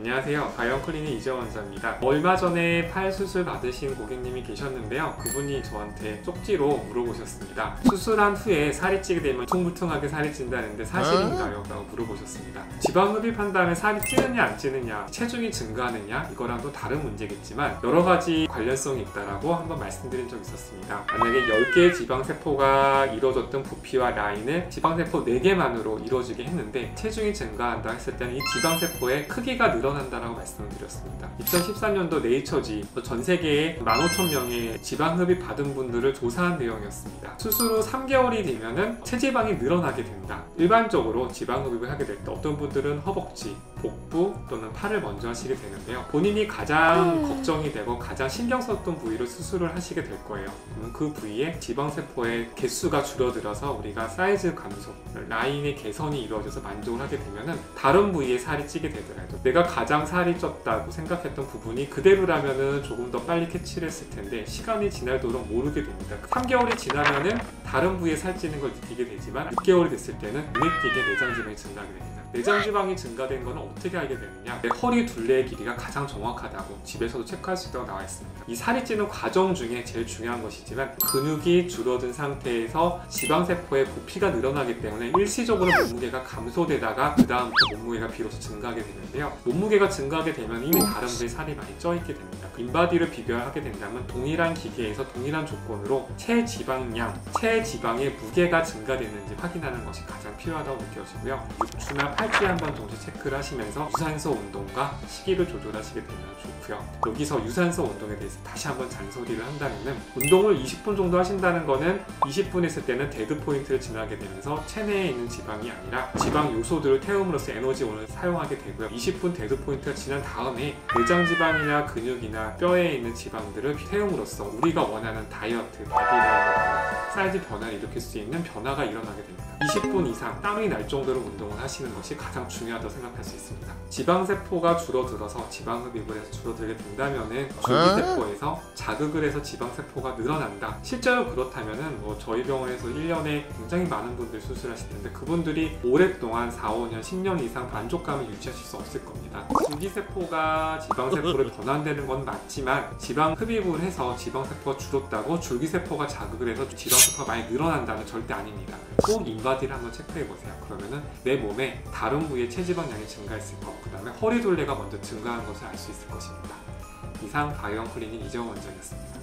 안녕하세요. 바이오 클리닉 이재원 원장입니다. 얼마 전에 팔 수술 받으신 고객님이 계셨는데요. 그분이 저한테 쪽지로 물어보셨습니다. 수술한 후에 살이 찌게 되면 퉁불퉁하게 살이 찐다는데 사실인가요? 라고 물어보셨습니다. 지방 흡입한 다음에 살이 찌느냐 안 찌느냐, 체중이 증가하느냐, 이거랑 또 다른 문제겠지만 여러 가지 관련성이 있다라고 한번 말씀드린 적이 있었습니다. 만약에 10개의 지방세포가 이루어졌던 부피와 라인을 지방세포 4개만으로 이루어지게 했는데 체중이 증가한다 했을 때는 이 지방세포의 크기가 늘어난다라고 말씀을 드렸습니다. 2014년도 네이처지 전 세계에 15,000명의 지방흡입 받은 분들을 조사한 내용이었습니다. 수술 후 3개월이 되면은 체지방이 늘어나게 된다. 일반적으로 지방흡입을 하게 될 때 어떤 분들은 허벅지, 복부 또는 팔을 먼저 하시게 되는데요. 본인이 가장 걱정이 되고 가장 신경 썼던 부위를 수술을 하시게 될 거예요. 그러면 그 부위에 지방세포의 개수가 줄어들어서 우리가 사이즈 감소, 라인의 개선이 이루어져서 만족을 하게 되면은 다른 부위에 살이 찌게 되더라도 내가 가장 살이 쪘다고 생각했던 부분이 그대로라면은 조금 더 빨리 캐치를 했을 텐데 시간이 지날도록 모르게 됩니다. 3개월이 지나면은 다른 부위에 살찌는 걸 느끼게 되지만 6개월이 됐을 때는 눈에 띄게 내장지방이 증가하게 됩니다. 내장지방이 증가된 것은 어떻게 알게 되느냐, 내 허리 둘레의 길이가 가장 정확하다고 집에서도 체크할 수 있다고 나와 있습니다. 이 살이 찌는 과정 중에 제일 중요한 것이지만 근육이 줄어든 상태에서 지방세포의 부피가 늘어나기 때문에 일시적으로 몸무게가 감소되다가 그 다음부터 몸무게가 비로소 증가하게 되는데요. 몸무게가 증가하게 되면 이미 다른 부위에 살이 많이 쪄 있게 됩니다. 인바디를 비교하게 된다면 동일한 기계에서 동일한 조건으로 체지방량, 체지방의 무게가 증가되는지 확인하는 것이 가장 필요하다고 느껴지고요. 6주나 8주에 한 번 정도 체크를 하시면서 유산소 운동과 시기를 조절하시게 되면 좋고요. 여기서 유산소 운동에 대해서 다시 한번 잔소리를 한다면 운동을 20분 정도 하신다는 거는 20분 했을 때는 데드 포인트를 지나게 되면서 체내에 있는 지방이 아니라 지방 요소들을 태움으로써 에너지원을 사용하게 되고요. 20분 데드 포인트가 지난 다음에 내장지방이나 근육이나 뼈에 있는 지방들을 태움으로써 우리가 원하는 다이어트, 바디라인이나 사이즈 변화를 일으킬 수 있는 변화가 일어나게 됩니다. 20분 이상 땀이 날 정도로 운동을 하시는 것이 가장 중요하다고 생각할 수 있습니다. 지방세포가 줄어들어서 지방흡입을 해서 줄어들게 된다면은 줄기세포에서 자극을 해서 지방세포가 늘어난다. 실제로 그렇다면은 저희 병원에서 1년에 굉장히 많은 분들 수술하실 텐데 그분들이 오랫동안 4, 5년, 10년 이상 만족감을 유지하실 수 없을 겁니다. 줄기세포가 지방세포를 변환되는 건 맞지만 지방흡입을 해서 지방세포가 줄었다고 줄기세포가 자극을 해서 지방세포가 많이 늘어난다는 절대 아닙니다. 꼭 인바디를 한번 체크해보세요. 그러면은 내 몸에 다른 부위의 체지방량이 증가했을 것, 그 다음에 허리 둘레가 먼저 증가한 것을 알 수 있을 것입니다. 이상 바이오 클리닉 이재원 원장이었습니다.